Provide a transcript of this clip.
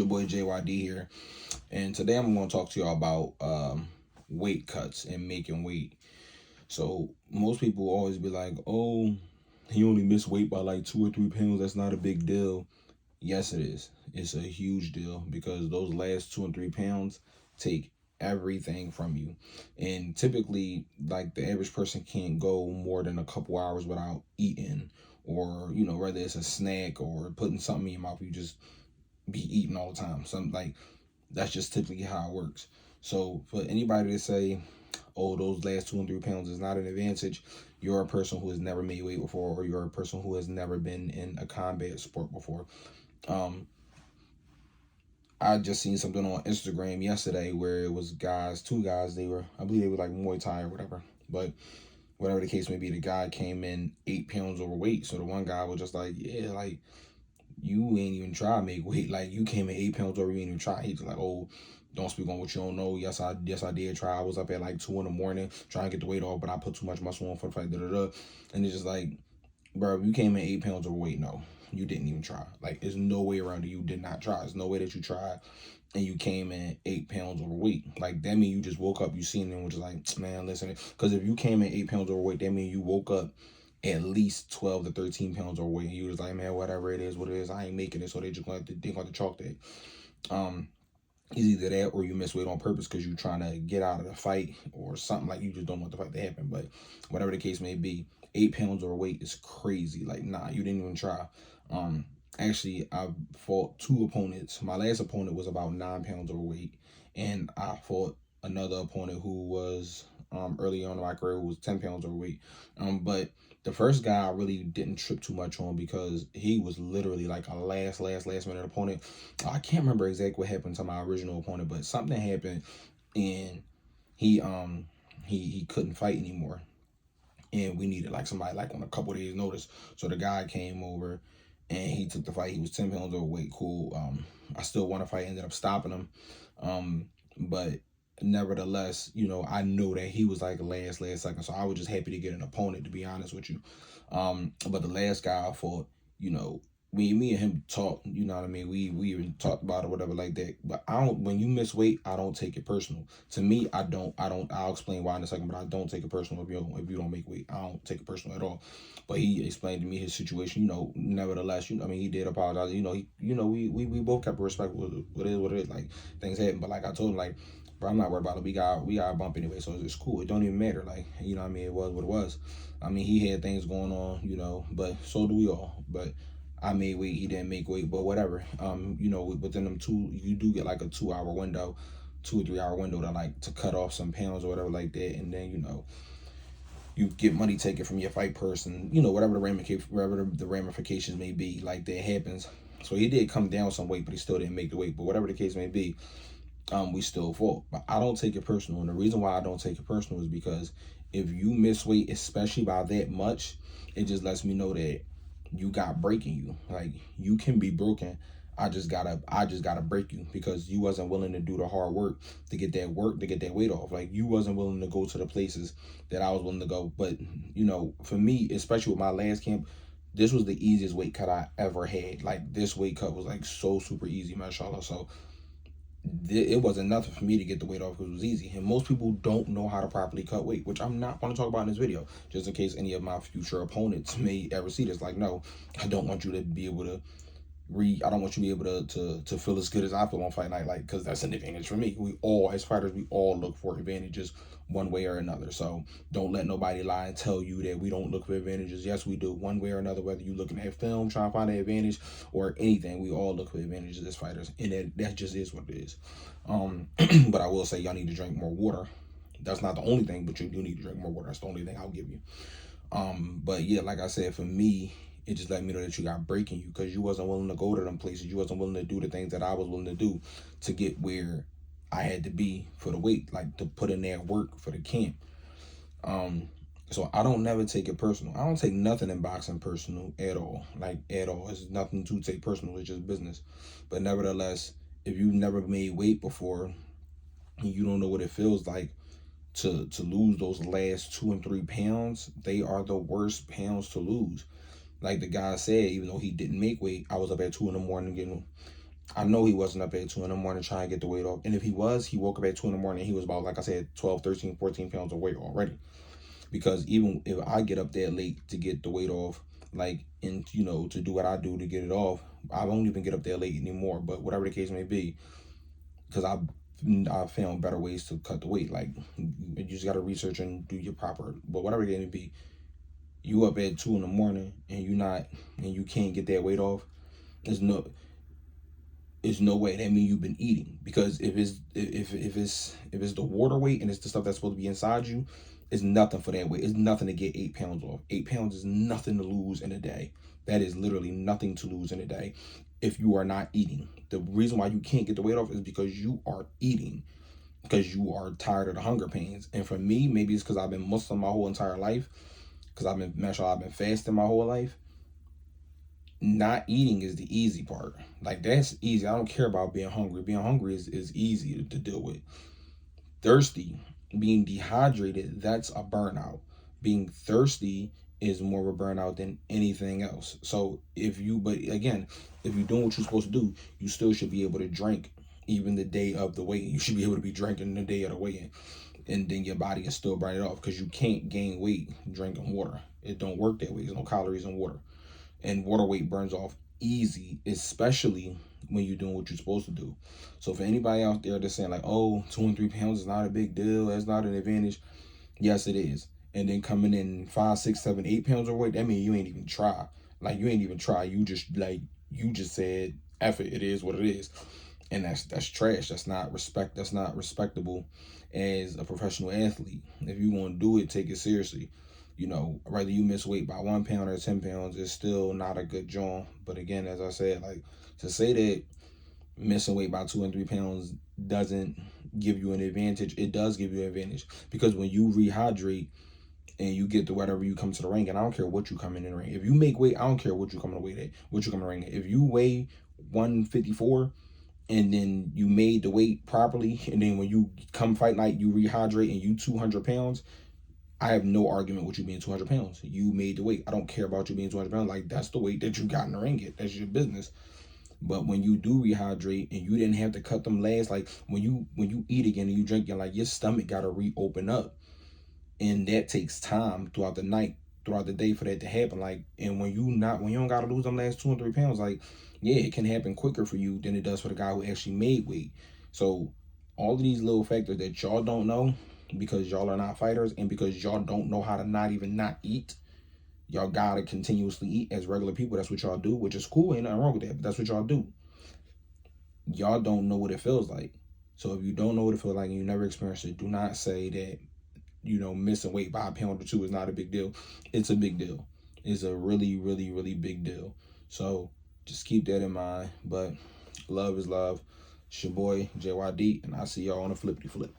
Your boy JYD here, and today I'm going to talk to y'all about weight cuts and making weight. So most people always be like, "Oh, he only missed weight by like 2 or 3 pounds. That's not a big deal." Yes, it is. It's a huge deal because those last 2 and 3 pounds take everything from you, and typically, like the average person can't go more than a couple hours without eating, or whether it's a snack or putting something in your mouth, you just be eating all the time. Something like that's just typically how it works. So for anybody to say, "Oh, those last 2 and 3 pounds is not an advantage," you're a person who has never made weight before, or you're a person who has never been in a combat sport before. Um, I just seen something on Instagram yesterday where it was guys, two guys. I believe they were like Muay Thai or whatever. But whatever the case may be, the guy came in 8 pounds overweight. So the one guy was just like, "Yeah, like you ain't even try to make weight. Like you came in 8 pounds over, you ain't even try." He's like, "Oh, don't speak on what you don't know." Yes, I did try. I was up at like 2 in the morning trying to get the weight off, but I put too much muscle on for the fight. Da da da. And it's just like, bro, you came in 8 pounds overweight. No, you didn't even try. Like, there's no way around it. You did not try. There's no way that you tried, and you came in 8 pounds overweight. Like that means you just woke up. You seen it and was just like, "Man, listen." Because if you came in 8 pounds overweight, that means you woke up at least 12 to 13 pounds overweight. And you was like, "Man, whatever it is, what it is, I ain't making it." So they going to chalk that. Um, it's either that or you miss weight on purpose because you trying to get out of the fight or something, like you just don't want the fight to happen. But whatever the case may be, 8 pounds overweight is crazy. Like, nah, you didn't even try. Um, Actually, I fought two opponents. My last opponent was about 9 pounds overweight, and I fought another opponent who was early on in my career who was 10 pounds overweight. But the first guy I really didn't trip too much on because he was literally like a last minute opponent. I can't remember exactly what happened to my original opponent, but something happened and he he couldn't fight anymore. And we needed like somebody like on a couple days notice. So the guy came over and he took the fight. He was 10 pounds overweight. Cool. I still won a fight, ended up stopping him. But nevertheless, I know that he was like last second. So I was just happy to get an opponent, to be honest with you. But the last guy I fought, you know, me and him talked, you know what I mean? We even talked about it, whatever like that. But I don't, when you miss weight, I don't take it personal. To me, I'll explain why in a second, but I don't take it personal if you don't make weight. I don't take it personal at all. But he explained to me his situation, nevertheless, I mean, he did apologize. We both kept respect with what it is. Like, things happen. But like I told him, like, bro, I'm not worried about it. We got a bump anyway, so it's cool. It don't even matter. Like, what I mean? It was what it was. I mean, he had things going on, but so do we all. But I made weight, he didn't make weight, but whatever. Within them two, you do get like a 2 hour window, 2 or 3 hour window to like to cut off some pounds or whatever like that, and then you get money taken from your fight person, whatever the ramifications may be, like that happens. So he did come down some weight, but he still didn't make the weight. But whatever the case may be, we still fought. But I don't take it personal, and the reason why I don't take it personal is because if you miss weight, especially by that much, it just lets me know that you got breaking you. Like, you can be broken. I just gotta break you because you wasn't willing to do the hard work to get that weight off. Like, you wasn't willing to go to the places that I was willing to go. But for me, especially with my last camp, this was the easiest weight cut I ever had. Like, this weight cut was like so super easy, mashallah. So it wasn't nothing for me to get the weight off because it was easy. And most people don't know how to properly cut weight, which I'm not going to talk about in this video, just in case any of my future opponents may ever see this. Like, no, I don't want you to be able to I don't want you to be able to feel as good as I feel on fight night, like, because that's an advantage for me. We all, as fighters, we all look for advantages one way or another. So don't let nobody lie and tell you that we don't look for advantages. Yes, we do, one way or another. Whether you looking at film, trying to find an advantage, or anything, we all look for advantages as fighters, and that just is what it is. But I will say, y'all need to drink more water. That's not the only thing, but you do need to drink more water. That's the only thing I'll give you. But yeah, like I said, for me, it just let me know that you got breaking you because you wasn't willing to go to them places. You wasn't willing to do the things that I was willing to do to get where I had to be for the weight, like to put in that work for the camp. So I don't never take it personal. I don't take nothing in boxing personal at all, like at all. It's nothing to take personal. It's just business. But nevertheless, if you've never made weight before, and you don't know what it feels like to lose those last 2 and 3 pounds, they are the worst pounds to lose. Like the guy said, even though he didn't make weight, I was up at 2 in the morning I know he wasn't up at 2 in the morning trying to get the weight off. And if he was, he woke up at 2 in the morning. He was about, like I said, 12, 13, 14 pounds of weight already. Because even if I get up that late to get the weight off, like, and, to do what I do to get it off, I won't even get up that late anymore. But whatever the case may be, because I found better ways to cut the weight. Like, you just got to research and do your proper, but whatever it may be, you up at 2 in the morning and you can't get that weight off. There's no way. That means you've been eating, because if it's the water weight and it's the stuff that's supposed to be inside you, it's nothing for that weight. It's nothing to get 8 pounds off. 8 pounds is nothing to lose in a day. That is literally nothing to lose in a day if you are not eating. The reason why you can't get the weight off is because you are eating, because you are tired of the hunger pains. And for me, maybe it's because I've been Muslim my whole entire life, because I've been fasting my whole life. Not eating is the easy part. Like, that's easy. I don't care about being hungry. Being hungry is easy to deal with. Thirsty, being dehydrated, that's a burnout. Being thirsty is more of a burnout than anything else. So but again, if you're doing what you're supposed to do, you still should be able to drink even the day of the weigh-in. You should be able to be drinking the day of the weigh-in, and then your body is still burn it off, because you can't gain weight drinking water. It don't work that way. There's no calories in water, and water weight burns off easy, especially when you're doing what you're supposed to do. So for anybody out there that's saying like, oh, 2 and 3 pounds is not a big deal, that's not an advantage, yes it is. And then coming in 5, 6, 7, 8 pounds of weight, that means you ain't even try. Like, you ain't even try. You just said, F it, it is what it is. And that's trash. That's not respectable as a professional athlete. If you want to do it, take it seriously. Whether you miss weight by 1 pound or 10 pounds, is still not a good job. But again, as I said, like, to say that missing weight by 2 and 3 pounds doesn't give you an advantage, it does give you an advantage, because when you rehydrate and you get to whatever you come to the ring, and I don't care what you come in the ring. If you make weight, I don't care what you come in the weight at, what you come in the ring at. If you weigh 154 and then you made the weight properly, and then when you come fight night, you rehydrate and you 200 pounds, I have no argument with you being 200 pounds. You made the weight. I don't care about you being 200 pounds. Like, that's the weight that you got in the ring at. That's your business. But when you do rehydrate and you didn't have to cut them last, like when you eat again and you drink again, like, your stomach got to reopen up. And that takes time throughout the night, throughout the day, for that to happen. Like, and when you don't got to lose them last 2 and 3 pounds, like, yeah, it can happen quicker for you than it does for the guy who actually made weight. So all of these little factors that y'all don't know, because y'all are not fighters, and because y'all don't know how to not eat, y'all gotta continuously eat as regular people. That's what y'all do, which is cool. Ain't nothing wrong with that, but that's what y'all do. Y'all don't know what it feels like. So if you don't know what it feels like and you never experienced it, do not say that, missing weight by a pound or two is not a big deal. It's a big deal. It's a really, really, really big deal. So just keep that in mind. But love is love. It's your boy, JYD, and I'll see y'all on the flippity flip.